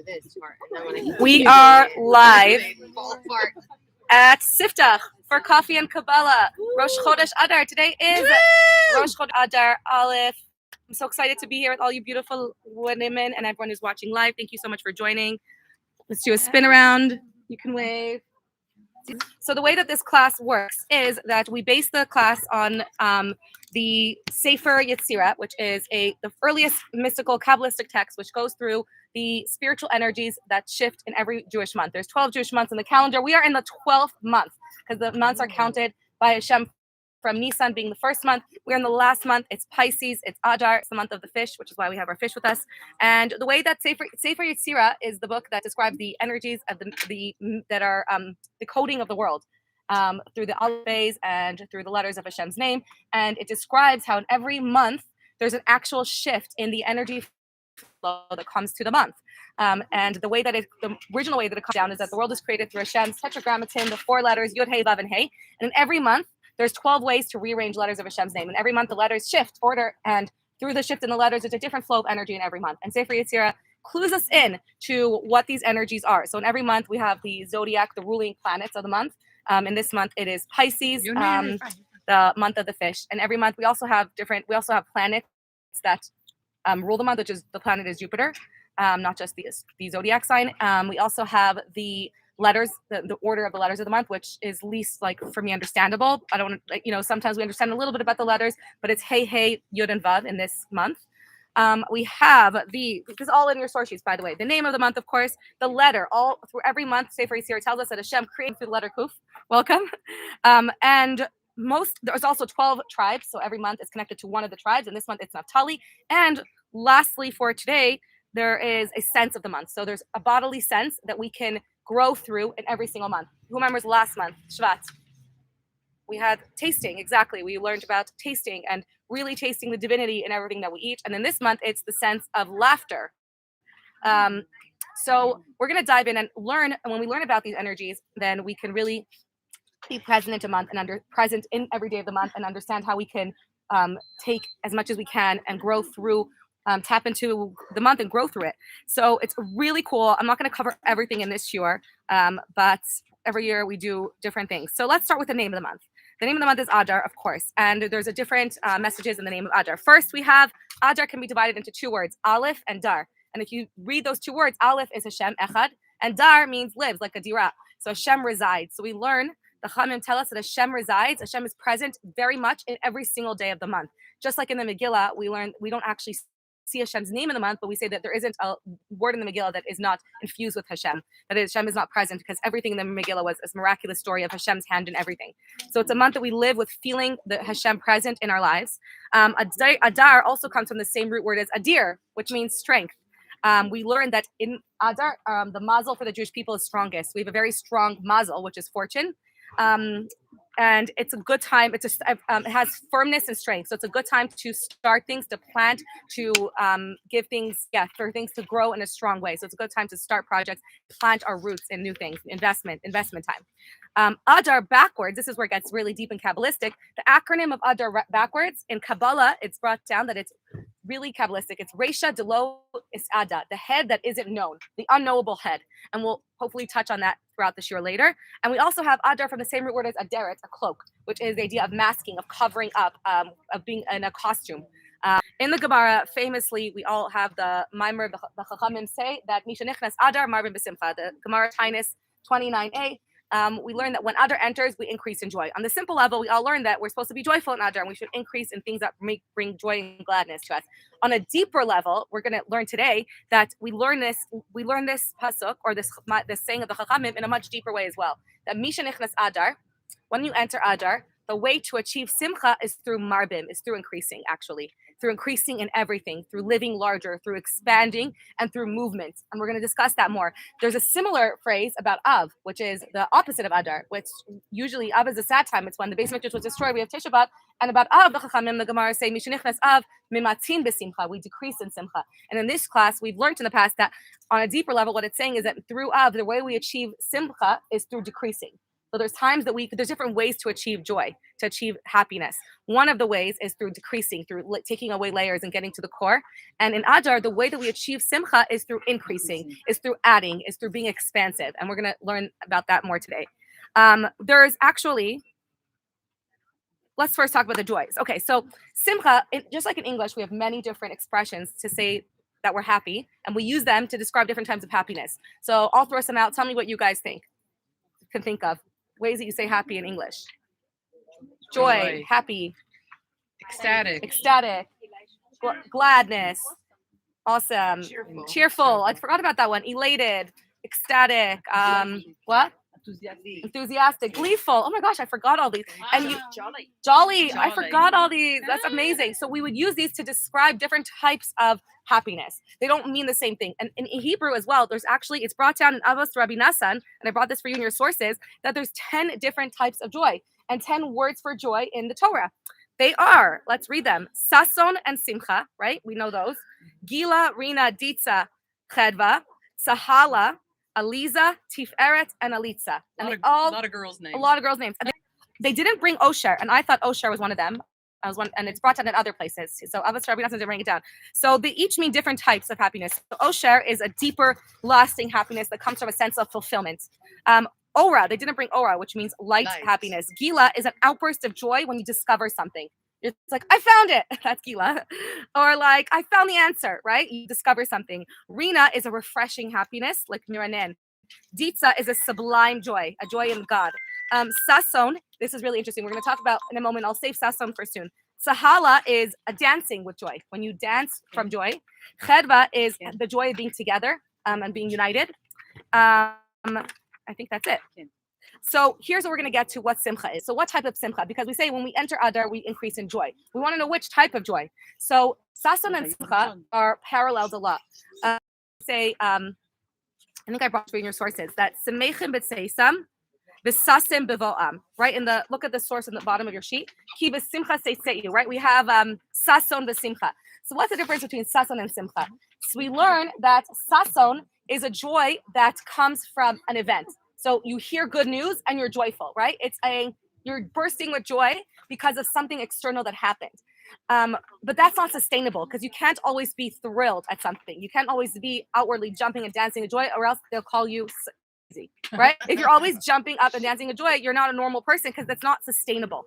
this part. And then We are live at Siftach for Coffee and Kabbalah. Rosh Chodesh Adar. Today is Rosh Chodesh Adar Aleph. I'm so excited to be here with all you beautiful women and everyone who's watching live. Thank you so much for joining. Let's do a spin around. You can wave. So the way that this class works is that we base the class on the Sefer Yetzirah, which is the earliest mystical Kabbalistic text, which goes through the spiritual energies that shift in every Jewish month. There's 12 Jewish months in the calendar. We are in the 12th month because the months are counted by Hashem from Nisan being the first month. We're in the last month. It's Pisces. It's Adar. It's the month of the fish, which is why we have our fish with us. And the way that Sefer Yetzirah is the book that describes the energies of that are the coding of the world through the alphabets and through the letters of Hashem's name. And it describes how in every month there's an actual shift in the energy flow that comes to the month. And the original way that it comes down is that the world is created through Hashem's tetragrammaton, the 4 letters Yud, Hey, Vav, and Hey. And in every month, there's 12 ways to rearrange letters of Hashem's name. And every month the letters shift, order, and through the shift in the letters, there's a different flow of energy in every month. And Sefer Yetzirah clues us in to what these energies are. So in every month we have the Zodiac, the ruling planets of the month. In this month it is Pisces, the month of the fish. And every month we also have planets that rule the month, which is the planet is Jupiter, not just the Zodiac sign. We also have the letters, the order of the letters of the month, which is least for me understandable. I don't sometimes we understand a little bit about the letters, but it's Hey, Hey, Yud, and Vav in this month. We have this is all in your source sheets, by the way. The name of the month, of course, the letter, all through every month. Sefer Yetzirah tells us that Hashem created through the letter Kuf. Welcome. And there's also 12 tribes, so every month is connected to one of the tribes, and this month it's Naphtali. And lastly, for today, there is a sense of the month. So there's a bodily sense that we can grow through in every single month. Who remembers last month, Shvat? We had tasting, exactly. We learned about tasting and really tasting the divinity in everything that we eat. And then this month, it's the sense of laughter. So we're going to dive in and learn. And when we learn about these energies, then we can really be present in a month and present in every day of the month and understand how we can take as much as we can and grow through, tap into the month and grow through it. So it's really cool. I'm not going to cover everything in this year, but every year we do different things. So let's start with the name of the month. The name of the month is Adar, of course, and there's a different messages in the name of Adar. First, we have Adar can be divided into 2 words, Aleph and Dar. And if you read those 2 words, Aleph is Hashem, Echad, and Dar means lives, like a dira. So Hashem resides. So we learn, the Chachamim tell us that Hashem resides. Hashem is present very much in every single day of the month. Just like in the Megillah, we learn we don't actually see Hashem's name in the month, but we say that there isn't a word in the Megillah that is not infused with Hashem, that Hashem is not present, because everything in the Megillah was a miraculous story of Hashem's hand in everything. So it's a month that we live with feeling the Hashem present in our lives. Adar also comes from the same root word as Adir, which means strength. We learned that in Adar, the mazel for the Jewish people is strongest. We have a very strong mazel, which is fortune. And it's a good time. It has firmness and strength. So it's a good time to start things, to plant, to give things, for things to grow in a strong way. So it's a good time to start projects, plant our roots in new things, investment time. Adar backwards, this is where it gets really deep and Kabbalistic. The acronym of Adar backwards, in Kabbalah, it's brought down that it's really Kabbalistic. It's Reisha Delo Isada, the head that isn't known, the unknowable head. And we'll hopefully touch on that throughout this year later. And we also have Adar from the same root word as Aderet, a cloak, which is the idea of masking, of covering up, of being in a costume. In the Gemara, famously, we all have the Maimer, the Chachamim say that Misha Nichnas Adar Marbin B'Simcha, the Gemara Tainus 29a. We learn that when Adar enters, we increase in joy. On the simple level, we all learn that we're supposed to be joyful in Adar, and we should increase in things that bring joy and gladness to us. On a deeper level, we're going to learn today that we learn this pasuk, or this saying of the Chachamim, in a much deeper way as well. That Misha Nichnas Adar, when you enter Adar, the way to achieve simcha is through marbim, is through increasing, actually. Through increasing in everything, through living larger, through expanding, and through movement. And we're going to discuss that more. There's a similar phrase about Av, which is the opposite of Adar, which usually Av is a sad time. It's when the Beis Mikdash was destroyed. We have Tisha B'Av. And about Av, the Chachamim, the Gemara say, Mishenichnas Av, mimatzin b'simcha. We decrease in simcha. And in this class, we've learned in the past that on a deeper level, what it's saying is that through Av, the way we achieve simcha is through decreasing. So there's times that there's different ways to achieve joy, to achieve happiness. One of the ways is through decreasing, through taking away layers and getting to the core. And in Adar, the way that we achieve simcha is through increasing, is through adding, is through being expansive. And we're going to learn about that more today. There's actually, let's first talk about the joys. Okay, so simcha, just like in English, we have many different expressions to say that we're happy, and we use them to describe different types of happiness. So I'll throw some out. Tell me what you guys can think of. Ways that you say happy in English. Joy, happy. Ecstatic. Gladness. Awesome. Cheerful. I forgot about that one. Elated. Ecstatic. What? Enthusiastic, gleeful. Oh my gosh, I forgot all these. And jolly. I forgot all these. That's amazing. So we would use these to describe different types of happiness. They don't mean the same thing. And in Hebrew as well, there's actually, it's brought down in Avos Rabbi Nassan, and I brought this for you in your sources, that there's 10 different types of joy and 10 words for joy in the Torah. They are, let's read them, Sason and Simcha, right? We know those. Gila, Rina, Ditza, Chedva, Sahala, Aliza, Tiferet, and Alitza. And a lot of girls' names. A lot of girls' names. And they didn't bring Osher, and I thought Osher was one of them. And it's brought down in other places. So Avos Rabbi Nassan didn't bring it down. So they each mean different types of happiness. So Osher is a deeper, lasting happiness that comes from a sense of fulfillment. Ora, they didn't bring Ora, which means light happiness. Gila is an outburst of joy when you discover something. It's like, I found it. That's Gila. Or like, I found the answer, right? You discover something. Rina is a refreshing happiness, like Niranen. Ditza is a sublime joy, a joy in God. Sason, this is really interesting. We're going to talk about in a moment. I'll save Sason for soon. Sahala is a dancing with joy. When you dance from joy. Chedva is the joy of being together and being united. I think that's it. So here's what we're going to get to what simcha is. So what type of simcha? Because we say when we enter Adar, we increase in joy. We want to know which type of joy. So Sason and simcha are paralleled a lot. I think I brought you in your sources that Semechim b'tseisam, v'sasim b'vo'am. Right look at the source in the bottom of your sheet. Ki b'simcha seiseyu. Right, we have Sason b'simcha. So what's the difference between Sason and simcha? So we learn that Sason is a joy that comes from an event. So you hear good news and you're joyful, right? You're bursting with joy because of something external that happened. But that's not sustainable because you can't always be thrilled at something. You can't always be outwardly jumping and dancing with joy, or else they'll call you crazy, right? If you're always jumping up and dancing with joy, you're not a normal person because that's not sustainable.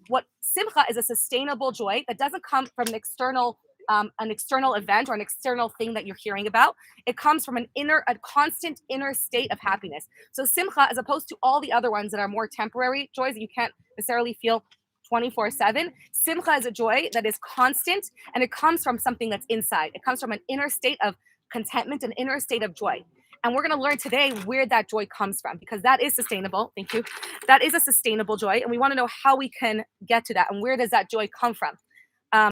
What simcha is a sustainable joy that doesn't come from an external event or an external thing that you're hearing about. It comes from a constant inner state of happiness. So simcha, as opposed to all the other ones that are more temporary joys that you can't necessarily feel 24/7, simcha is a joy that is constant, and it comes from something that's inside. It comes from an inner state of contentment, an inner state of joy. And we're going to learn today where that joy comes from, because that is sustainable. Thank you. That is a sustainable joy, and we want to know how we can get to that and where does that joy come from.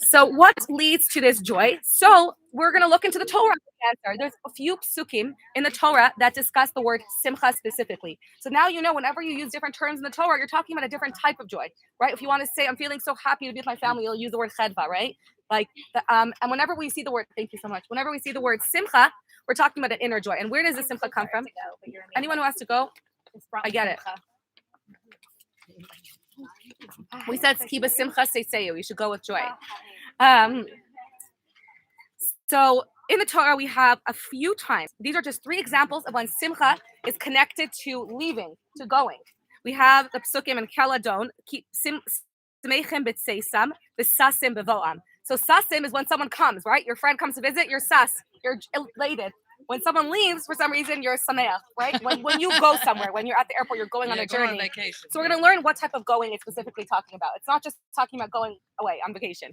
So what leads to this joy? So we're going to look into the Torah answer. There's a few psukim in the Torah that discuss the word simcha specifically. So now you know whenever you use different terms in the Torah, you're talking about a different type of joy, right? If you want to say, I'm feeling so happy to be with my family, you'll use the word chedva, right? And whenever we see the word, thank you so much. Whenever we see the word simcha, we're talking about an inner joy. And where does the simcha come from? Anyone who has to go? I get it. We said kiba simcha seiseyu. You should go with joy. So in the Torah, we have a few times. These are just 3 examples of when simcha is connected to leaving, to going. We have the psukim in Keladon, simechem b'tseisam, v'sasim b'voam. So sasim is when someone comes, right? Your friend comes to visit, you're sas, you're elated. When someone leaves, for some reason, you're sameach, right? When you go somewhere, when you're at the airport, you're going on a journey. On vacation. So we're going to learn what type of going it's specifically talking about. It's not just talking about going away on vacation.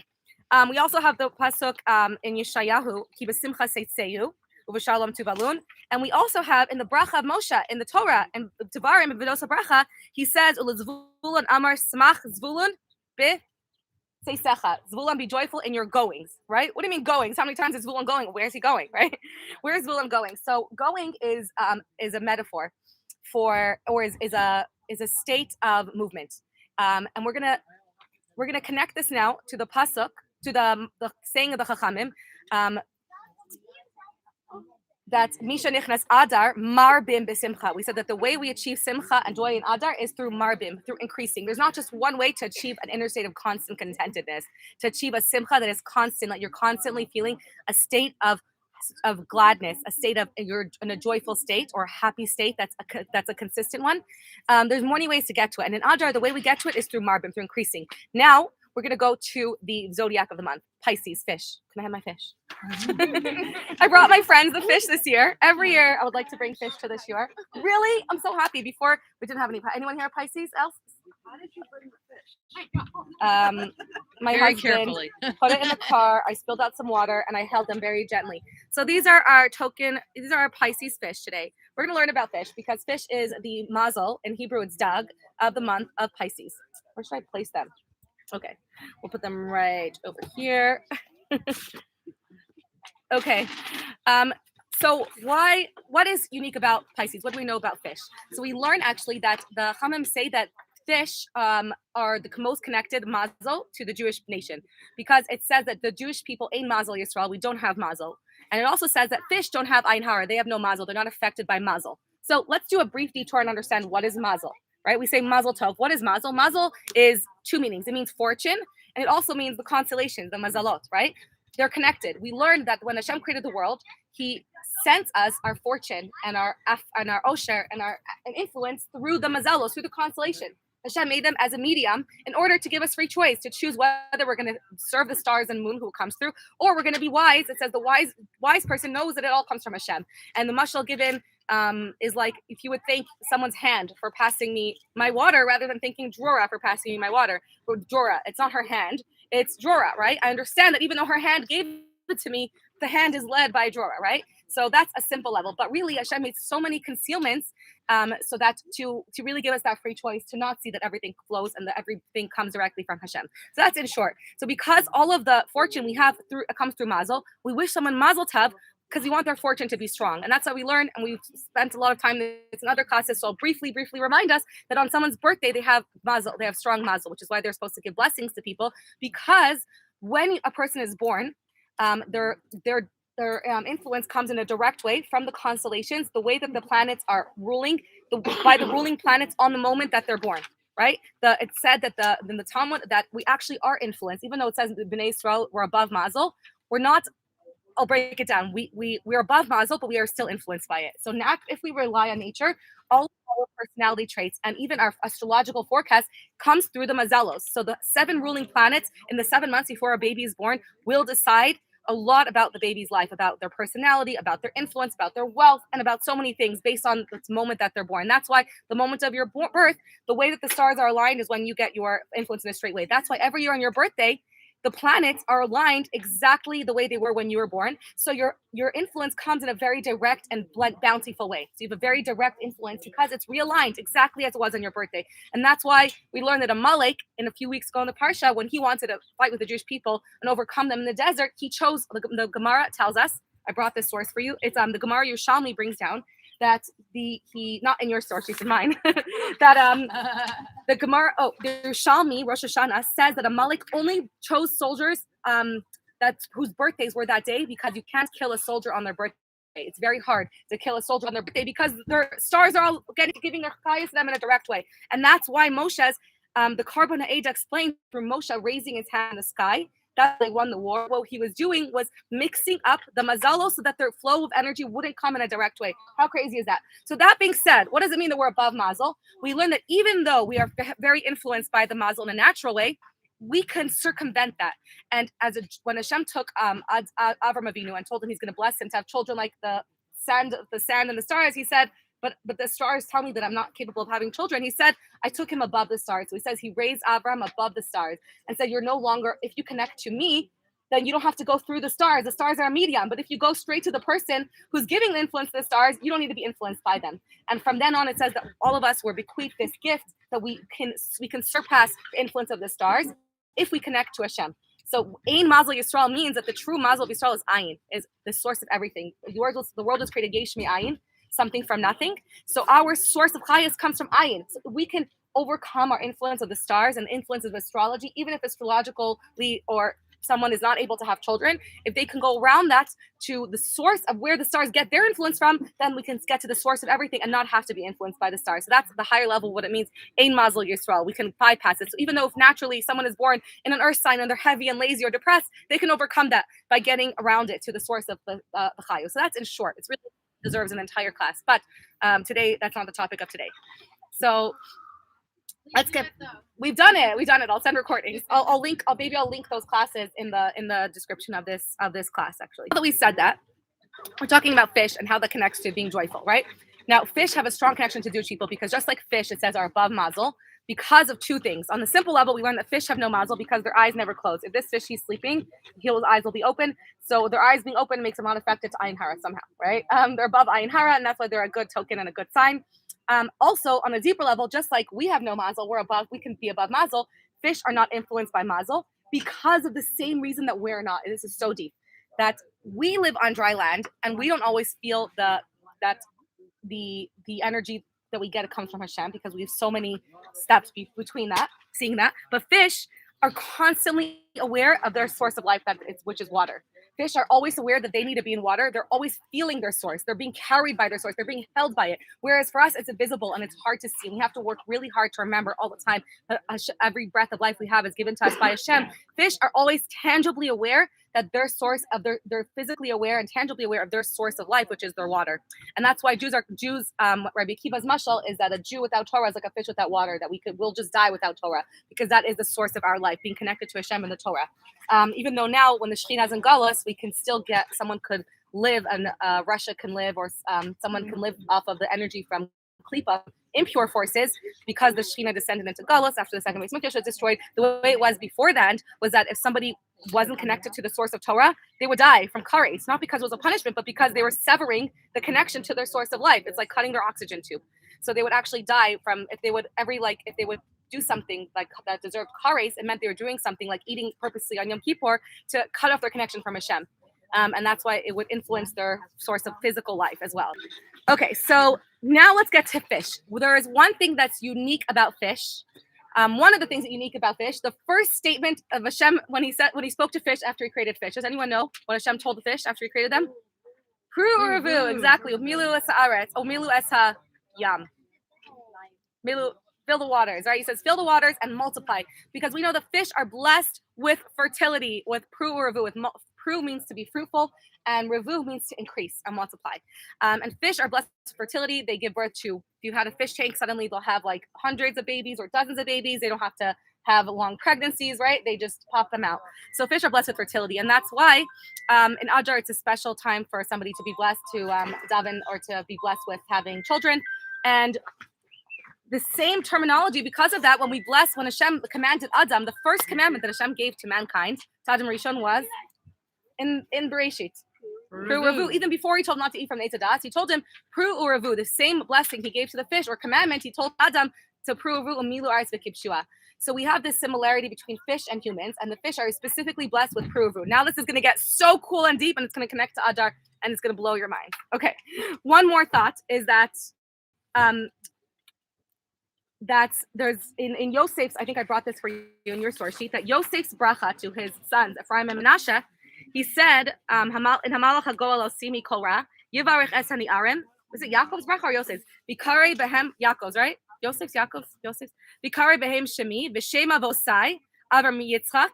We also have the pasuk in Yeshayahu, ki b'simcha seitzeyu, u'v'shalom tuvalun. And we also have in the bracha of Moshe, in the Torah, and Devarim, and Vidos bracha, he says, u'lezvulun amar smach zvulun be seisecha. Zvulun, be joyful in your goings, right? What do you mean goings? How many times is Zvulun going? Where is he going, right? Where is Zvulun going? So going is a metaphor for, or is a state of movement. And we're gonna connect this now to the pasuk, to the saying of the Chachamim. that Misha Nichnas Adar Marbim Besimcha. We said that the way we achieve Simcha and joy in Adar is through Marbim, through increasing. There's not just one way to achieve an inner state of constant contentedness, to achieve a Simcha that is constant, like you're constantly feeling a state of gladness, a state of you're in a joyful state or a happy state that's a consistent one. There's many ways to get to it, and in Adar, the way we get to it is through Marbim, through increasing. Now we're gonna go to the zodiac of the month, Pisces, fish. Can I have my fish? I brought my friends the fish this year. Every year, I would like to bring fish to this year. Really, I'm so happy. Before we didn't have any. Anyone here Pisces else? How did you bring the fish? My Very husband carefully. put it in the car. I spilled out some water and I held them very gently. So these are our Pisces fish today. We're going to learn about fish because fish is the mazel, in Hebrew it's dag, of the month of Pisces. Where should I place them? Okay, we'll put them right over here. Okay. So what is unique about Pisces? What do we know about fish? So we learn actually that the Chachamim say that fish are the most connected mazel to the Jewish nation, because it says that the Jewish people ain't mazel Yisrael. We don't have mazel, and it also says that fish don't have ein hara. They have no mazel. They're not affected by mazel. So let's do a brief detour and understand what is mazel. Right? We say mazel tov. What is mazel? Mazel is two meanings. It means fortune, and it also means the constellations, the mazalot. Right? They're connected. We learned that when Hashem created the world, He sent us our fortune and our osher and our influence through the mazalos, through the constellation. Hashem made them as a medium in order to give us free choice to choose whether we're going to serve the stars and moon who comes through, or we're going to be wise. It says the wise person knows that it all comes from Hashem. And the mashal given is like if you would thank someone's hand for passing me my water rather than thanking Drora for passing me my water. Or Drora, it's not her hand, it's Drora, right? I understand that even though her hand gave it to me, the hand is led by Drora, right? So that's a simple level. But really, Hashem made so many concealments so that to really give us that free choice, to not see that everything flows and that everything comes directly from Hashem. So that's in short. So because all of the fortune we have comes through mazel, we wish someone mazel tov because we want their fortune to be strong. And that's how we learn. And we've spent a lot of time in other classes. So I'll briefly remind us that on someone's birthday, they have mazel, they have strong mazel, which is why they're supposed to give blessings to people. Because when a person is born, their influence comes in a direct way from the constellations, the way that the planets are ruling, by the ruling planets on the moment that they're born, right? It's said that in the Talmud that we actually are influenced, even though it says that Bnei Yisrael we're above mazel, we're not. I'll break it down. We're above mazel, but we are still influenced by it. So now, if we rely on nature, all of our personality traits and even our astrological forecast comes through the mazalos. So the 7 ruling planets in the 7 months before a baby is born will decide a lot about the baby's life, about their personality, about their influence, about their wealth, and about so many things based on the moment that they're born. That's why the moment of your birth, the way that the stars are aligned is when you get your influence in a straight way. That's why every year on your birthday, the planets are aligned exactly the way they were when you were born. So your influence comes in a very direct and bountiful way. So you have a very direct influence because it's realigned exactly as it was on your birthday. And that's why we learned that Amalek, in a few weeks ago in the Parsha, when he wanted to fight with the Jewish people and overcome them in the desert, he chose, the Gemara tells us, I brought this source for you. It's the Gemara Yerushalmi brings down that he not in your source, it's in mine. That the Gemara, the Yerushalmi Rosh Hashanah says that Amalek only chose soldiers whose birthdays were that day because you can't kill a soldier on their birthday. It's very hard to kill a soldier on their birthday because their stars are all giving their chayas to them in a direct way, and that's why Moshe's the Carbon Age explained through Moshe raising his hand in the sky. That they won the war. What he was doing was mixing up the mazalo so that their flow of energy wouldn't come in a direct way. How crazy is that? So that being said, what does it mean that we're above mazel? We learn that even though we are very influenced by the mazel in a natural way, we can circumvent that. And when Hashem took Avram Avinu and told him he's going to bless him to have children like the sand and the stars, he said, but the stars tell me that I'm not capable of having children. He said, I took him above the stars. So he says he raised Avram above the stars and said, you're no longer, if you connect to me, then you don't have to go through the stars. The stars are a medium. But if you go straight to the person who's giving the influence to the stars, you don't need to be influenced by them. And from then on, it says that all of us were bequeathed this gift that we can surpass the influence of the stars if we connect to Hashem. So Ein Mazel Yisrael means that the true Mazel of Yisrael is Ayin, is the source of everything. The world was created Yesh Mi Ayin, something from nothing. So our source of chayas comes from ayin. So we can overcome our influence of the stars and the influence of astrology, even if astrologically or someone is not able to have children, if they can go around that to the source of where the stars get their influence from, then we can get to the source of everything and not have to be influenced by the stars. So that's the higher level, what it means, Ein Mazel Yisrael. We can bypass it. So even though if naturally someone is born in an earth sign and they're heavy and lazy or depressed, they can overcome that by getting around it to the source of the Chayu. So that's in short. It's really deserves an entire class. But today, that's not the topic of today. So let's get. We've done it. I'll send recordings. I'll link those classes in the description of this class. Actually, now that we said that, we're talking about fish and how that connects to being joyful, right? Now, fish have a strong connection to Jewish people because just like fish, it says are above mazel because of two things. On the simple level, we learn that fish have no mazel because their eyes never close. If this fish he's sleeping, his eyes will be open. So their eyes being open makes them not affected to Ayin Hara somehow, right? They're above Ayin Hara, and that's why they're a good token and a good sign. Also, on a deeper level, just like we have no mazel, we can be above mazel. Fish are not influenced by mazel because of the same reason that we're not. This is so deep that we live on dry land and we don't always feel the energy that we get comes from Hashem because we have so many steps between that, seeing that. But fish are constantly aware of their source of life, which is water. Fish are always aware that they need to be in water. They're always feeling their source. They're being carried by their source. They're being held by it. Whereas for us, it's invisible and it's hard to see. We have to work really hard to remember all the time that every breath of life we have is given to us by Hashem. Fish are always tangibly aware that they're physically aware and tangibly aware of their source of life, which is their water. And that's why Jews, Rabbi Akiva's mashal is that a Jew without Torah is like a fish without water, that we'll just die without Torah, because that is the source of our life, being connected to Hashem and the Torah. Even though now when the Shekhinah is in Galus, we can still someone could live and Russia can live, or someone can live off of the energy from Klipa, impure forces, because the Shekhinah descended into Galus after the second Beis Mikdash was destroyed. The way it was before that was that if somebody wasn't connected to the source of Torah, they would die from kares, not because it was a punishment, but because they were severing the connection to their source of life. It's like cutting their oxygen tube. So they would actually die from, if they would do something like that deserved kares, it meant they were doing something like eating purposely on Yom Kippur to cut off their connection from Hashem. And that's why it would influence their source of physical life as well. Okay, so now let's get to fish. There is one thing that's unique about fish. One of the things that unique about fish, the first statement of Hashem when he spoke to fish after he created fish. Does anyone know what Hashem told the fish after he created them? Pru uravu, exactly. Milu es haaretz, o milu es hayam. Milu, fill the waters, right? He says, fill the waters and multiply, because we know the fish are blessed with fertility, with pru uravu. Pru means to be fruitful, and revu means to increase and multiply. And fish are blessed with fertility. They give birth to, if you had a fish tank, suddenly they'll have like hundreds of babies or dozens of babies. They don't have to have long pregnancies, right? They just pop them out. So fish are blessed with fertility. And that's why in Adar, it's a special time for somebody to be blessed to daven or to be blessed with having children. And the same terminology, because of that, when Hashem commanded Adam, the first commandment that Hashem gave to mankind, to Adam Rishon, was in Bereshit. Pru uravu. Even before he told him not to eat from the Eitz Hadas, he told him pru uravu. The same blessing he gave to the fish or commandment, he told Adam to pru uravu umilu aretz v'kibshua. So we have this similarity between fish and humans, and the fish are specifically blessed with pru uravu. Now this is going to get so cool and deep, and it's going to connect to Adar, and it's going to blow your mind. Okay, one more thought is that there's in Yosef's, I think I brought this for you in your source sheet, that Yosef's bracha to his sons Ephraim and Menashe, he said, in Hamalach HaGoel Osimi Kol Ra, Yivarech Es HaNi'arim. Is it Yaakov's bracha or Yosef's? Bikarei Behem, Yaakov's, right? Yosef's. Bikarei Behem Shemi, V'Shem Avosai, Avar Miyitzchak,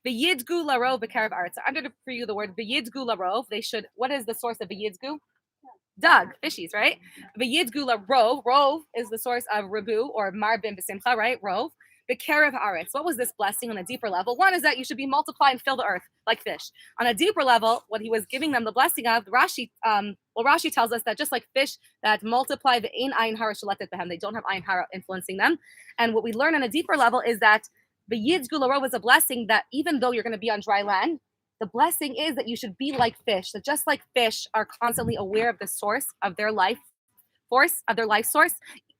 V'Yidgu Larov B'Karev Aretz. I entered for you the word V'Yidgu Larov. They should, what is the source of V'Yidgu? Dug, fishies, right? V'Yidgu Larov. Rov is the source of Rebu or Marbim B'Simcha, right? Rov. B'Karev Aretz. What was this blessing on a deeper level? One is that you should be multiply and fill the earth like fish. On a deeper level, what he was giving them the blessing of, Rashi tells us that just like fish that multiply, the ein ayin hara shalatet behem, they don't have ayin hara influencing them. And what we learn on a deeper level is that the yidz gularov is a blessing that even though you're going to be on dry land, the blessing is that you should be like fish. That just like fish are constantly aware of the source of their life force, of their life source,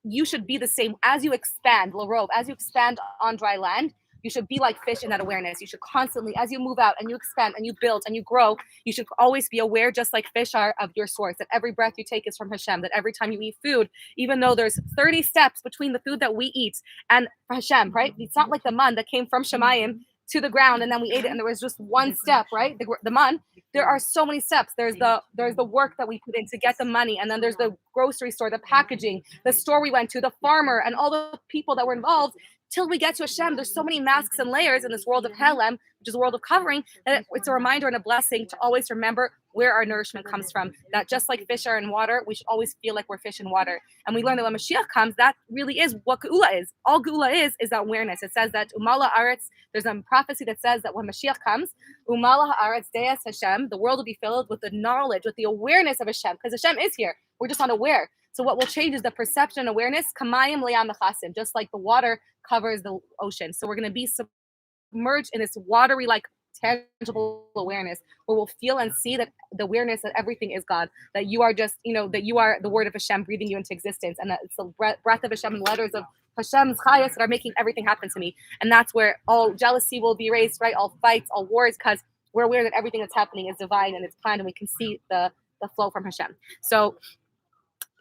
you should be the same as you expand, larov, as you expand on dry land. You should be like fish in that awareness. You should constantly, as you move out and you expand and you build and you grow, you should always be aware, just like fish are, of your source, that every breath you take is from Hashem, that every time you eat food, even though there's 30 steps between the food that we eat and Hashem, right? It's not like the man that came from Shemayim to the ground, and then we ate it, and there was just one step, right? The man. There are so many steps. There's the work that we put in to get the money, and then there's the grocery store, the packaging, the store we went to, the farmer, and all the people that were involved. Till we get to Hashem, there's so many masks and layers in this world of Helem, which is a world of covering, that it's a reminder and a blessing to always remember where our nourishment comes from. That just like fish are in water, we should always feel like we're fish in water. And we learn that when Mashiach comes, that really is what Geula is. All Geula is that awareness. It says that Umala Aretz, there's a prophecy that says that when Mashiach comes, Umala Aretz Deas Hashem, the world will be filled with the knowledge, with the awareness of Hashem, because Hashem is here. We're just unaware. So what will change is the perception and awareness, kamayim le'am mechasim, just like the water covers the ocean. So we're going to be submerged in this watery, like tangible awareness, where we'll feel and see that the awareness that everything is God, that you are just, that you are the word of Hashem breathing you into existence, and that it's the breath of Hashem and letters of Hashem's chayas that are making everything happen to me. And that's where all jealousy will be erased, right? All fights, all wars, because we're aware that everything that's happening is divine and it's planned, and we can see the flow from Hashem. So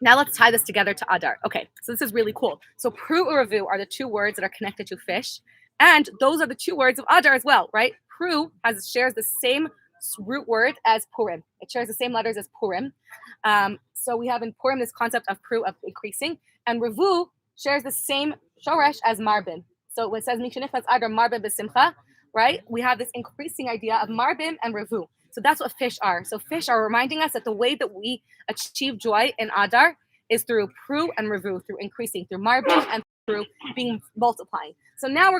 now let's tie this together to Adar. Okay, so this is really cool. So Pru Uravu are the two words that are connected to fish, and those are the two words of Adar as well, right? Pru shares the same root word as Purim. It shares the same letters as Purim. So we have in Purim this concept of Pru, of increasing, and Revu shares the same shoresh as Marbin. So when it says Mishnifas Adar Marbin B'Simcha, right? We have this increasing idea of Marbin and Revu. So that's what fish are. So fish are reminding us that the way that we achieve joy in Adar is through Pru and Revu, through increasing, through Marbin and through being multiplying. So now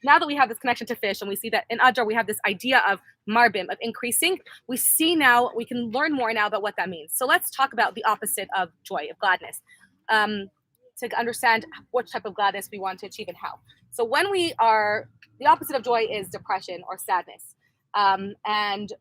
now that we have this connection to fish, and we see that in Adar we have this idea of Marbin, of increasing, we can learn more now about what that means. So let's talk about the opposite of joy, of gladness, to understand what type of gladness we want to achieve and how. So the opposite of joy is depression or sadness. And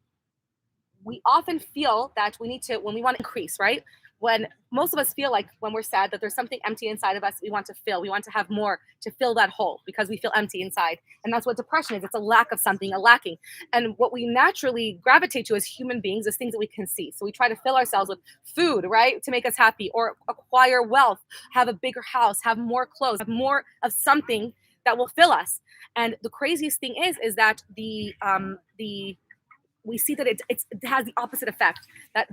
we often feel that when we want to increase, right? When most of us feel like when we're sad that there's something empty inside of us we want to fill. We want to have more to fill that hole because we feel empty inside. And that's what depression is. It's a lack of something, a lacking. And what we naturally gravitate to as human beings is things that we can see. So we try to fill ourselves with food, right? To make us happy, or acquire wealth, have a bigger house, have more clothes, have more of something that will fill us. And the craziest thing is that we see that it has the opposite effect. That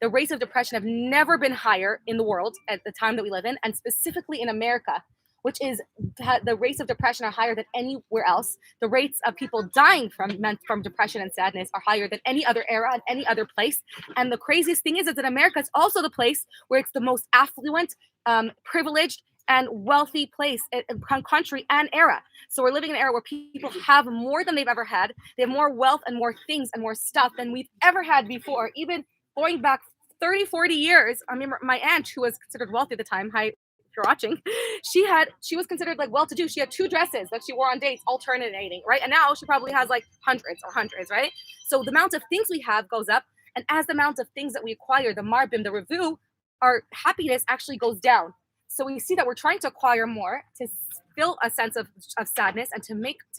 the rates of depression have never been higher in the world at the time that we live in, and specifically in America, which is the rates of depression are higher than anywhere else. The rates of people dying from depression and sadness are higher than any other era and any other place. And the craziest thing is that America is also the place where it's the most affluent, privileged, and wealthy place, country, and era. So we're living in an era where people have more than they've ever had. They have more wealth and more things and more stuff than we've ever had before. Even going back 30, 40 years, I remember my aunt, who was considered wealthy at the time, hi, if you're watching, she was considered like well-to-do. She had 2 dresses that she wore on dates, alternating, right? And now she probably has like hundreds, right? So the amount of things we have goes up, and as the amount of things that we acquire, the marbim, the revu, our happiness actually goes down. So we see that we're trying to acquire more to fill a sense of sadness, and to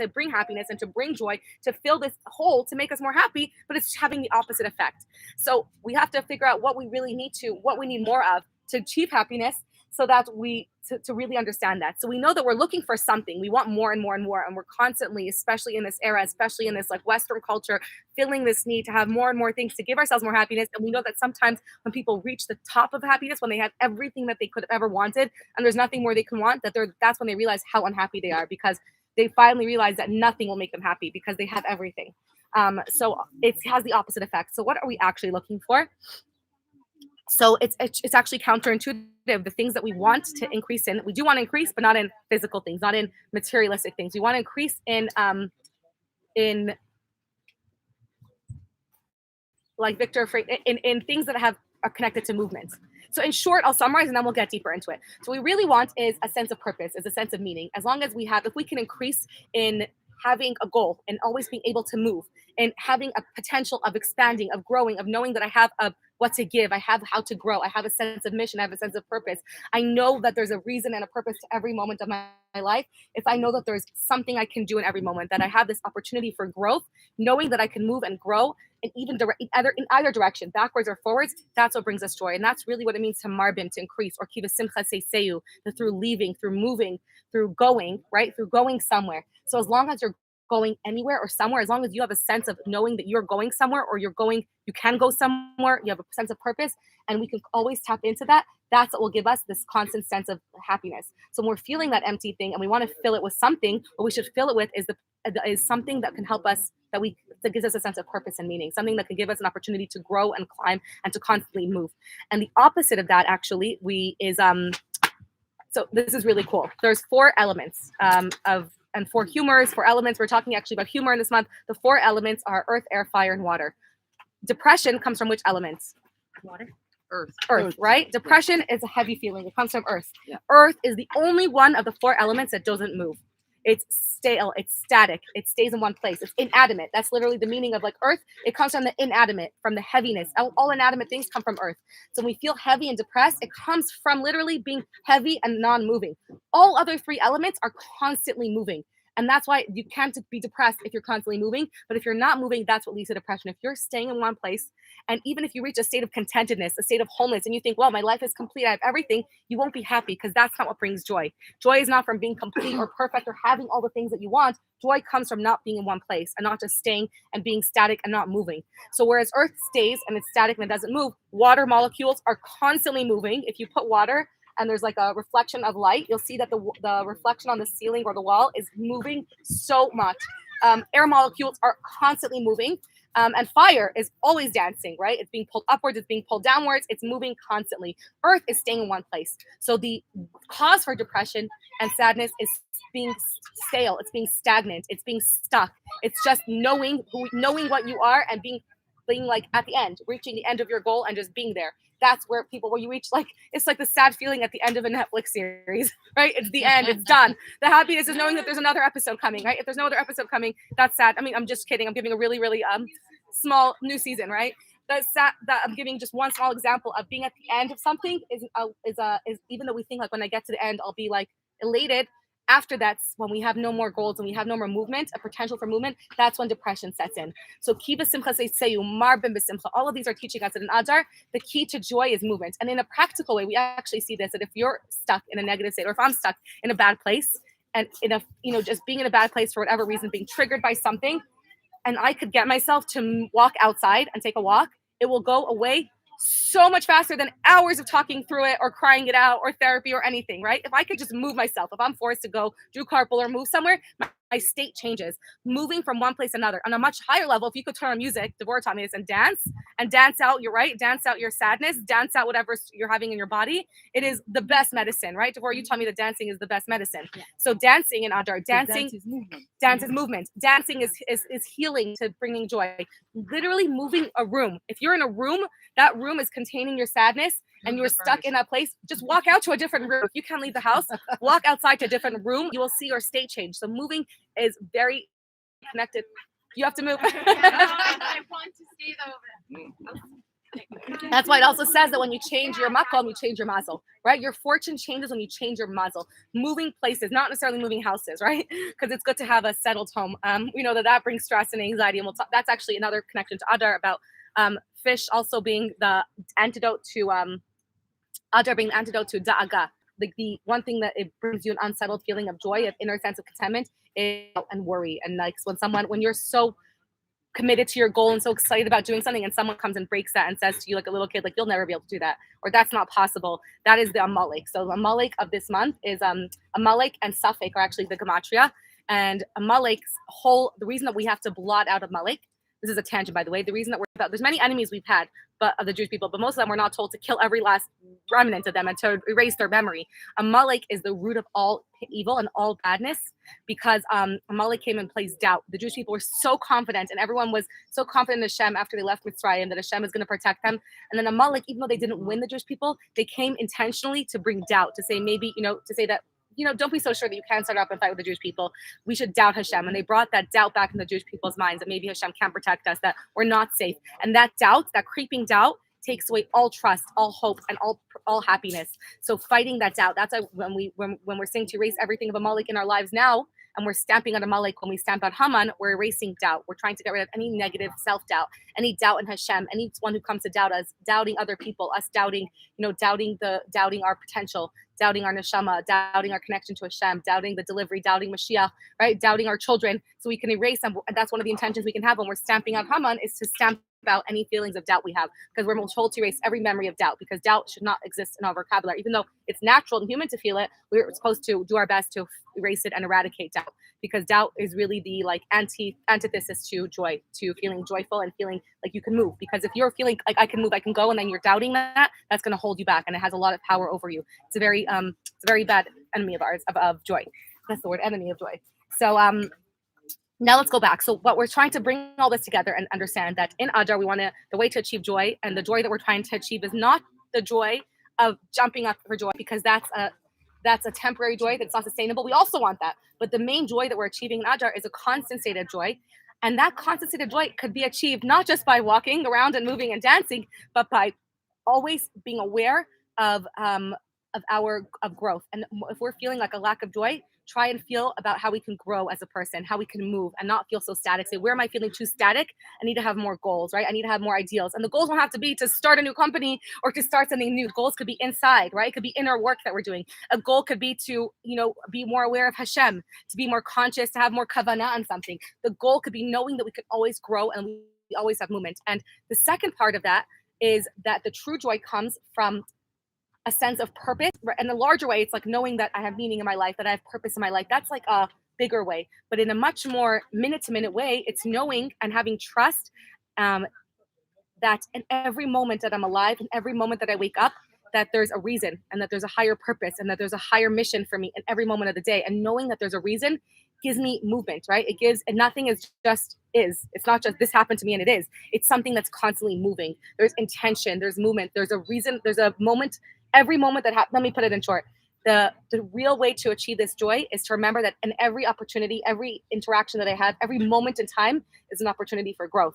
bring happiness and to bring joy, to fill this hole, to make us more happy, but it's having the opposite effect. So we have to figure out what we really need more of to achieve happiness, so that to really understand that. So we know that we're looking for something. We want more and more and more. And we're constantly, especially in this era, especially in this like Western culture, feeling this need to have more and more things to give ourselves more happiness. And we know that sometimes when people reach the top of happiness, when they have everything that they could have ever wanted, and there's nothing more they can want, that's when they realize how unhappy they are, because they finally realize that nothing will make them happy because they have everything. So it has the opposite effect. So what are we actually looking for? So it's actually counterintuitive. The things that we want to increase in, we do want to increase, but not in physical things, not in materialistic things. We want to increase in like Victor in things that are connected to movements. So in short, I'll summarize and then we'll get deeper into it. So what we really want is a sense of purpose, is a sense of meaning. As long as if we can increase in having a goal and always being able to move and having a potential of expanding, of growing, of knowing that I have what to give, I have how to grow, I have a sense of mission, I have a sense of purpose. I know that there's a reason and a purpose to every moment of my life. If I know that there's something I can do in every moment, that I have this opportunity for growth, knowing that I can move and grow in either direction, backwards or forwards, that's what brings us joy. And that's really what it means to marbin, to increase, or kiva simcha seiseyu, through leaving, through moving, through going, right? Through going somewhere. So as long as you're going anywhere or somewhere, as long as you have a sense of knowing that you're going somewhere or you can go somewhere, you have a sense of purpose, and we can always tap into that. That's what will give us this constant sense of happiness. So when we're feeling that empty thing and we want to fill it with something, what we should fill it with is something that can help us, that gives us a sense of purpose and meaning, something that can give us an opportunity to grow and climb and to constantly move. And the opposite of that actually so this is really cool. There's 4 elements and 4 humors, 4 elements. We're talking actually about humor in this month. The 4 elements are earth, air, fire, and water. Depression comes from which elements? Water. Earth, right? Depression is a heavy feeling. It comes from earth. Yeah. Earth is the only one of the 4 elements that doesn't move. It's stale, it's static, it stays in one place, it's inanimate. That's literally the meaning of like earth. It comes from the inanimate, from the heaviness. All inanimate things come from earth. So when we feel heavy and depressed, it comes from literally being heavy and non-moving. All other 3 elements are constantly moving. And that's why you can't be depressed if you're constantly moving. But if you're not moving, that's what leads to depression. If you're staying in one place, and even if you reach a state of contentedness, a state of wholeness, and you think, well, my life is complete, I have everything, you won't be happy, because that's not what brings joy. Joy is not from being complete or perfect or having all the things that you want. Joy comes from not being in one place and not just staying and being static and not moving. So whereas earth stays and it's static and it doesn't move, water molecules are constantly moving. If you put water and there's like a reflection of light, you'll see that the reflection on the ceiling or the wall is moving so much. Air molecules are constantly moving. And fire is always dancing, right? It's being pulled upwards, it's being pulled downwards, it's moving constantly. Earth is staying in one place. So the cause for depression and sadness is being stale, it's being stagnant, it's being stuck. It's just knowing what you are and being like at the end, reaching the end of your goal and just being there. That's where you reach, like, it's like the sad feeling at the end of a Netflix series, right? It's the end, it's done. The happiness is knowing that there's another episode coming, right? If there's no other episode coming, that's sad. I mean, I'm just kidding. I'm giving a really, really small new season, right? That's sad. That I'm giving just one small example of being at the end of something is even though we think like when I get to the end, I'll be like elated. After that's when we have no more goals and we have no more movement, a potential for movement, that's when depression sets in. So kiva simcha seyu, marbim b'simcha. All of these are teaching us that in Adar, the key to joy is movement. And in a practical way, we actually see this, that if you're stuck in a negative state, or if I'm stuck in a bad place, and just being in a bad place for whatever reason, being triggered by something, and I could get myself to walk outside and take a walk, it will go away so much faster than hours of talking through it or crying it out or therapy or anything, right? If I could just move myself, if I'm forced to go do carpool or move somewhere, my state changes. Moving from one place to another. On a much higher level, if you could turn on music, Devorah taught me this, and dance out, you're right, dance out your sadness, dance out whatever you're having in your body. It is the best medicine, right? Devorah, you taught me that dancing is the best medicine. Yeah. So dancing in Adar, dancing, dance is movement. Dance is movement. Dancing is healing to bringing joy. Literally moving a room. If you're in a room, that room is containing your sadness, and you're stuck in that place, just walk out to a different room. If you can't leave the house, walk outside to a different room. You will see your state change. So moving is very connected. You have to move. I want to stay though. That's why it also says that when you change your makom, you change your mazel, right? Your fortune changes when you change your mazel. Moving places, not necessarily moving houses, right? Because it's good to have a settled home. We know that brings stress and anxiety, and that's actually another connection to Adar about fish also being the antidote to Adar being the antidote to da'aga. The one thing that it brings you an unsettled feeling of joy, of inner sense of contentment, and worry. And like when you're so committed to your goal and so excited about doing something, and someone comes and breaks that and says to you like a little kid, like, you'll never be able to do that, or that's not possible. That is the Amalek. So the Amalek of this month is Amalek and Safek are actually the gematria. And Amalek's the reason that we have to blot out Amalek, this is a tangent, by the way. The reason that there's many enemies we've had, but of the Jewish people, but most of them we're not told to kill every last remnant of them and to erase their memory. Amalek is the root of all evil and all badness, because Amalek came and placed doubt. The Jewish people were so confident, and everyone was so confident in Hashem after they left Mitzrayim that Hashem is going to protect them. And then Amalek, even though they didn't win the Jewish people, they came intentionally to bring doubt, to say maybe, to say that, don't be so sure that you can start up and fight with the Jewish people. We should doubt Hashem. And they brought that doubt back in the Jewish people's minds, that maybe Hashem can't protect us, that we're not safe. And that doubt, that creeping doubt, takes away all trust, all hope, and all happiness. So fighting that doubt, that's why when we're saying to erase everything of Amalek in our lives now, and we're stamping out Amalek. When we stamp out Haman, we're erasing doubt. We're trying to get rid of any negative self-doubt, any doubt in Hashem, anyone who comes to doubt us, doubting other people, us doubting, doubting our potential, doubting our neshama, doubting our connection to Hashem, doubting the delivery, doubting Mashiach, right? Doubting our children, so we can erase them. And that's one of the intentions we can have when we're stamping out Haman, is to stamp out any feelings of doubt we have, because we're told to erase every memory of doubt, because doubt should not exist in our vocabulary. Even though it's natural and human to feel it, we're supposed to do our best to erase it and eradicate doubt, because doubt is really the antithesis to joy, to feeling joyful and feeling like you can move. Because if you're feeling like I can move, I can go, and then you're doubting that's going to hold you back, and it has a lot of power over you. It's a very bad enemy of ours, of joy. That's the word, enemy of joy. So now let's go back. So what we're trying to bring all this together and understand that in Adar, the way to achieve joy, and the joy that we're trying to achieve is not the joy of jumping up for joy, because that's a temporary joy that's not sustainable. We also want that. But the main joy that we're achieving in Adar is a constant state of joy. And that constant state of joy could be achieved not just by walking around and moving and dancing, but by always being aware of growth. And if we're feeling like a lack of joy, try and feel about how we can grow as a person, how we can move and not feel so static. Say, where am I feeling too static? I need to have more goals, right? I need to have more ideals. And the goals don't have to be to start a new company or to start something new. Goals could be inside, right? It could be inner work that we're doing. A goal could be to, be more aware of Hashem, to be more conscious, to have more kavanah on something. The goal could be knowing that we can always grow and we always have movement. And the second part of that is that the true joy comes from a sense of purpose. In a larger way, it's like knowing that I have meaning in my life, that I have purpose in my life. That's like a bigger way. But in a much more minute-to-minute way, it's knowing and having trust that in every moment that I'm alive, in every moment that I wake up, that there's a reason, and that there's a higher purpose, and that there's a higher mission for me in every moment of the day. And knowing that there's a reason gives me movement, right? And nothing is just is. It's not just this happened to me and it is. It's something that's constantly moving. There's intention, there's movement, there's a reason, there's a moment. Every moment that happens, let me put it in short. The real way to achieve this joy is to remember that in every opportunity, every interaction that I have, every moment in time is an opportunity for growth.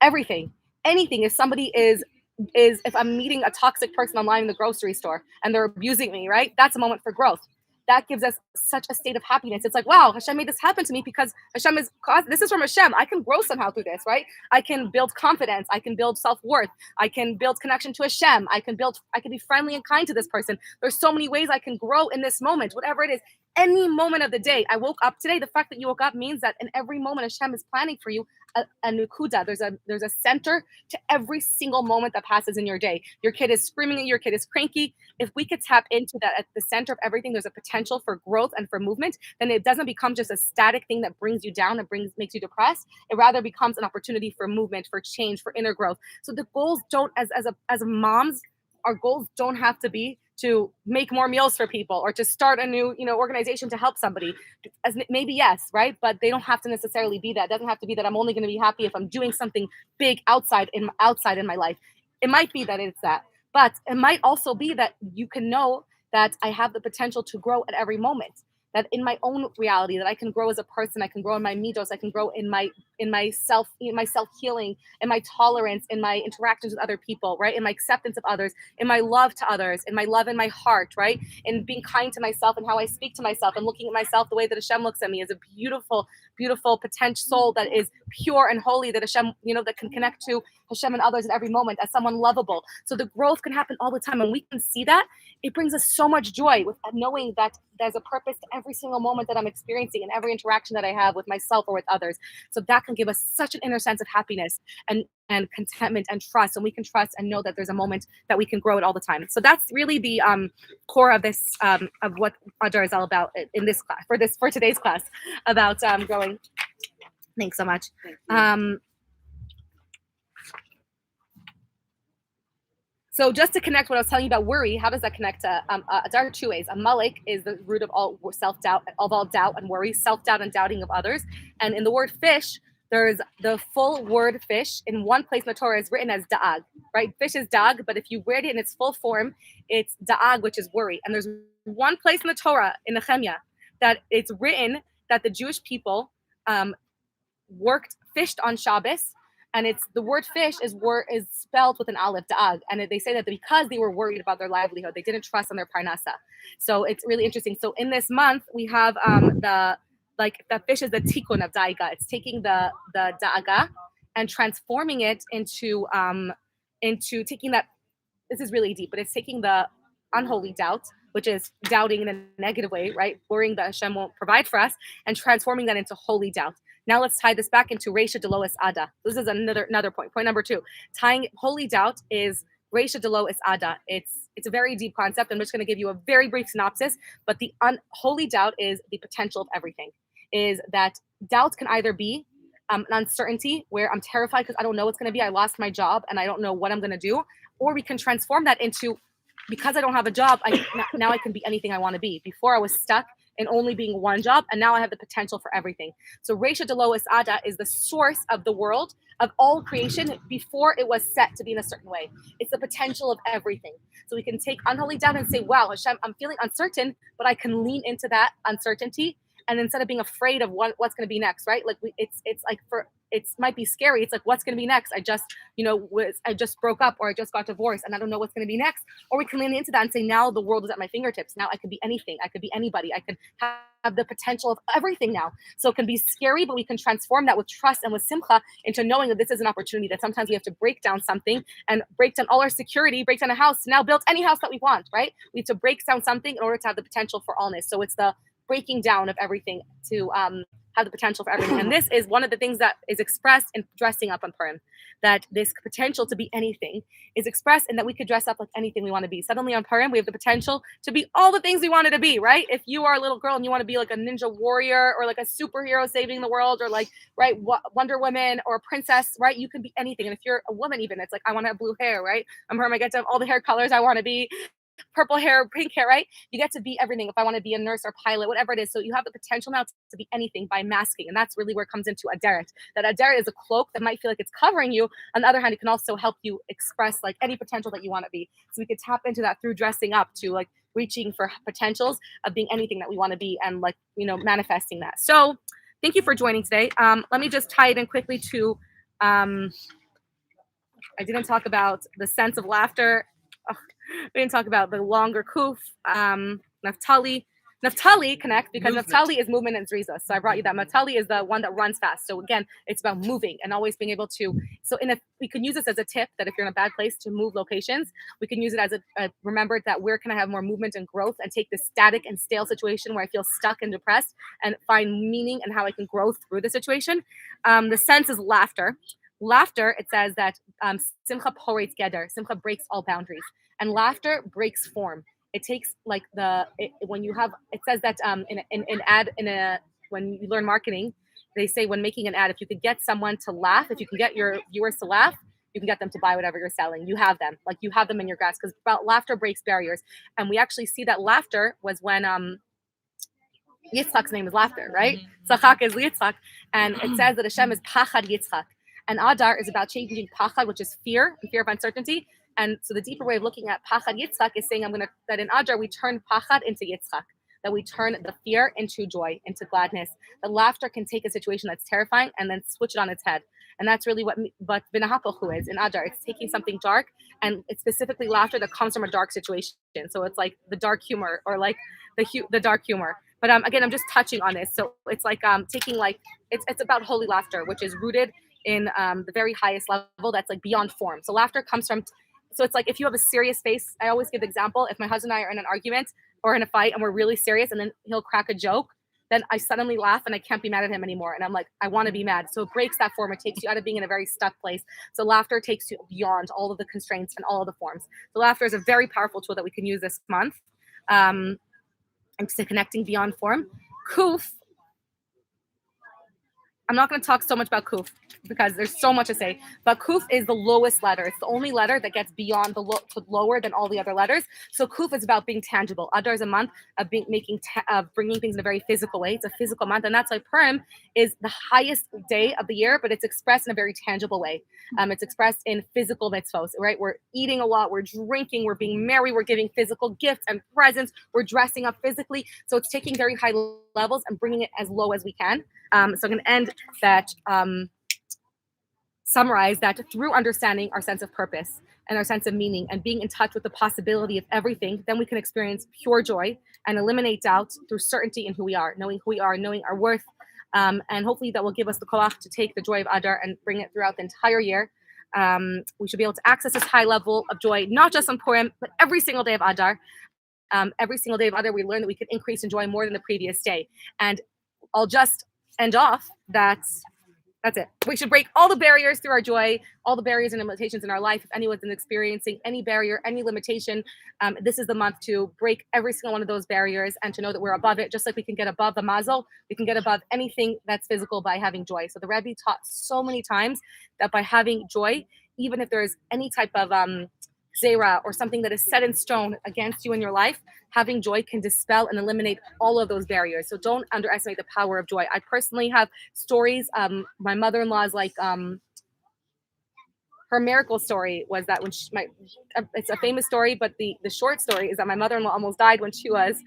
Everything, anything. If somebody if I'm meeting a toxic person online in the grocery store and they're abusing me, right? That's a moment for growth. That gives us such a state of happiness. It's like, wow, Hashem made this happen to me because this is from Hashem. I can grow somehow through this, right? I can build confidence. I can build self-worth. I can build connection to Hashem. I can be friendly and kind to this person. There's so many ways I can grow in this moment, whatever it is. Any moment of the day. I woke up today. The fact that you woke up means that in every moment Hashem is planning for you a nukuda. There's a center to every single moment that passes in your day. Your kid is screaming at you, your kid is cranky. If we could tap into that at the center of everything, there's a potential for growth and for movement. Then it doesn't become just a static thing that brings you down and makes you depressed. It rather becomes an opportunity for movement, for change, for inner growth. So the goals don't, as moms, our goals don't have to be to make more meals for people or to start a new, organization to help somebody. As maybe yes, right? But they don't have to necessarily be that. It doesn't have to be that I'm only going to be happy if I'm doing something big outside in my life. It might be that it's that, but it might also be that you can know that I have the potential to grow at every moment. That in my own reality, that I can grow as a person, I can grow in my midos, I can grow in my self healing, in my tolerance, in my interactions with other people, right? In my acceptance of others, in my love to others, in my love in my heart, right? In being kind to myself and how I speak to myself and looking at myself the way that Hashem looks at me as a beautiful, beautiful potential soul that is pure and holy, that Hashem, that can connect to Hashem and others at every moment as someone lovable. So the growth can happen all the time, and we can see that. It brings us so much joy with knowing that there's a purpose to every single moment that I'm experiencing and every interaction that I have with myself or with others. So that can give us such an inner sense of happiness and contentment and trust. And we can trust and know that there's a moment that we can grow it all the time. So that's really the core of this, of what Adar is all about in this class, for today's class about growing. Thanks so much. So just to connect what I was telling you about worry, how does that connect to Adar? Two ways. Amalek is the root of all self-doubt, of all doubt and worry, self-doubt and doubting of others. And in the word fish, there's the full word fish in one place in the Torah is written as da'ag, right? Fish is da'ag, but if you read it in its full form, it's da'ag, which is worry. And there's one place in the Torah, in Nehemiah, that it's written that the Jewish people fished on Shabbos. And it's the word fish is spelled with an aleph, da'ag. And they say that because they were worried about their livelihood, they didn't trust on their parnasa. So it's really interesting. So in this month, we have the like the fish is the tikkun of daiga. It's taking the da'aga and transforming it into taking that. This is really deep, but it's taking the unholy doubt, which is doubting in a negative way, right? Worrying that Hashem won't provide for us, and transforming that into holy doubt. Now let's tie this back into Reisha Delois Ada. This is another point. Point number 2. Tying holy doubt is Reisha Delois Ada. It's a very deep concept. I'm just going to give you a very brief synopsis, but the unholy doubt is the potential of everything. Is that doubt can either be an uncertainty where I'm terrified because I don't know what's going to be. I lost my job and I don't know what I'm going to do. Or we can transform that into, because I don't have a job, now I can be anything I want to be. Before I was stuck in only being one job, and now I have the potential for everything. So Reisha Delois Ada is the source of the world, of all creation, before it was set to be in a certain way. It's the potential of everything. So we can take unholy doubt and say, wow, Hashem, I'm feeling uncertain, but I can lean into that uncertainty. And instead of being afraid of what's going to be next, right? Like it's like it might be scary. It's like, what's going to be next? I just broke up, or I just got divorced and I don't know what's going to be next. Or we can lean into that and say, now the world is at my fingertips. Now I could be anything. I could be anybody. I could have the potential of everything now. So it can be scary, but we can transform that with trust and with simcha into knowing that this is an opportunity, that sometimes we have to break down something and break down all our security, break down a house to now build any house that we want, right? We have to break down something in order to have the potential for allness. So it's the breaking down of everything to have the potential for everything. And this is one of the things that is expressed in dressing up on Purim, that this potential to be anything is expressed in that we could dress up like anything we want to be. Suddenly on Purim, we have the potential to be all the things we wanted to be, right? If you are a little girl and you want to be like a ninja warrior or like a superhero saving the world, or like, right, Wonder Woman or a princess, right? You can be anything. And if you're a woman even, it's like, I want to have blue hair, right? I'm Purim, I get to have all the hair colors I want to be. Purple hair, pink hair, right? You get to be everything. If I want to be a nurse or pilot, whatever it is. So you have the potential now to be anything by masking. And that's really where it comes into Adar. That Adar is a cloak that might feel like it's covering you. On the other hand, it can also help you express like any potential that you want to be. So we could tap into that through dressing up, to like reaching for potentials of being anything that we want to be, and like, manifesting that. So thank you for joining today. Let me just tie it in quickly to, I didn't talk about the sense of laughter. We didn't talk about the longer kuf, Naphtali. Naphtali connect because Movement. Naphtali is movement and zriza. So I brought you that. Naphtali is the one that runs fast. So again, it's about moving and always being able to. So we can use this as a tip that if you're in a bad place to move locations, we can use it as remember that where can I have more movement and growth, and take this static and stale situation where I feel stuck and depressed and find meaning and how I can grow through the situation. The sense is laughter. Laughter, it says that simcha poretz geder. Simcha breaks all boundaries. And laughter breaks form. It takes like when you have, it says that when you learn marketing, they say when making an ad, if you could get someone to laugh, if you can get your viewers to laugh, you can get them to buy whatever you're selling. You have them in your grasp, because laughter breaks barriers. And we actually see that laughter was when Yitzchak's name is laughter, right? Tzachak is Yitzchak. And it says that Hashem is Pachad Yitzchak. And Adar is about changing Pachad, which is fear of uncertainty. And so the deeper way of looking at Pachad Yitzchak is saying that in Adar we turn Pachad into Yitzchak, that we turn the fear into joy, into gladness. The laughter can take a situation that's terrifying and then switch it on its head. And that's really what V'nahapochu is in Adar. It's taking something dark, and it's specifically laughter that comes from a dark situation. So it's like the dark humor, or like the dark humor. But again, I'm just touching on this. So it's like taking it's about holy laughter, which is rooted in the very highest level that's like beyond form. So laughter comes from, so it's like if you have a serious face, I always give the example, if my husband and I are in an argument or in a fight and we're really serious, and then he'll crack a joke, then I suddenly laugh and I can't be mad at him anymore. And I'm like, I want to be mad. So it breaks that form. It takes you out of being in a very stuck place. So laughter takes you beyond all of the constraints and all of the forms. So laughter is a very powerful tool that we can use this month. And to connecting beyond form. Kuf. I'm not going to talk so much about Kuf because there's so much to say, but Kuf is the lowest letter. It's the only letter that gets beyond lower than all the other letters. So Kuf is about being tangible. Adar is a month of bringing things in a very physical way. It's a physical month, and that's why Purim is the highest day of the year, but it's expressed in a very tangible way. It's expressed in physical mitzvos, right? We're eating a lot, we're drinking, we're being merry, we're giving physical gifts and presents, we're dressing up physically. So it's taking very high levels and bringing it as low as we can. So I'm going to end that, summarize that through understanding our sense of purpose and our sense of meaning and being in touch with the possibility of everything, then we can experience pure joy and eliminate doubt through certainty in who we are, knowing our worth. And hopefully that will give us the koach to take the joy of Adar and bring it throughout the entire year. We should be able to access this high level of joy, not just on Purim, but every single day of Adar. Every single day of Adar, we learn that we can increase in joy more than the previous day. And I'll just end off that's it. We should break all the barriers through our joy, all the barriers and limitations in our life. If anyone's experiencing any barrier, any limitation, this is the month to break every single one of those barriers and to know that we're above it. Just like we can get above the mazel, we can get above anything that's physical by having joy. So the Rebbe taught so many times that by having joy, even if there's any type of zera or something that is set in stone against you in your life, having joy can dispel and eliminate all of those barriers. So don't underestimate the power of joy. I personally have stories. My mother-in-law's like her miracle story was that when it's a famous story, but the short story is that my mother-in-law almost died when she was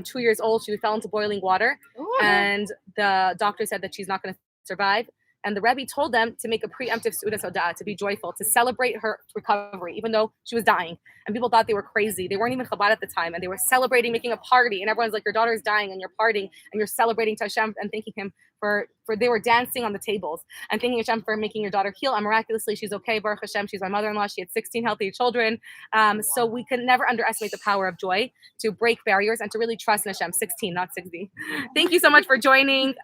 2 years old. She fell into boiling water, and the doctor said that she's not going to survive. And the Rebbe told them to make a preemptive Suda Soda, to be joyful, to celebrate her recovery, even though she was dying. And people thought they were crazy. They weren't even Chabad at the time. And they were celebrating, making a party. And everyone's like, your daughter's dying and you're partying and you're celebrating to Hashem and thanking him for they were dancing on the tables and thanking Hashem for making your daughter heal. And miraculously, she's okay. Baruch Hashem, she's my mother-in-law. She had 16 healthy children. So we can never underestimate the power of joy to break barriers and to really trust in Hashem. 16, not 60. Thank you so much for joining.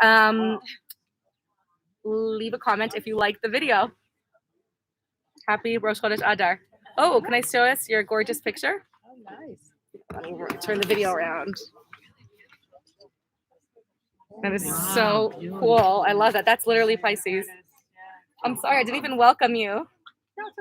Leave a comment if you like the video. Happy Rosh Chodesh Adar. Oh, can I show us your gorgeous picture? Oh, nice. Let me turn the video around. That is so cool. I love that. That's literally Pisces. I'm sorry, I didn't even welcome you.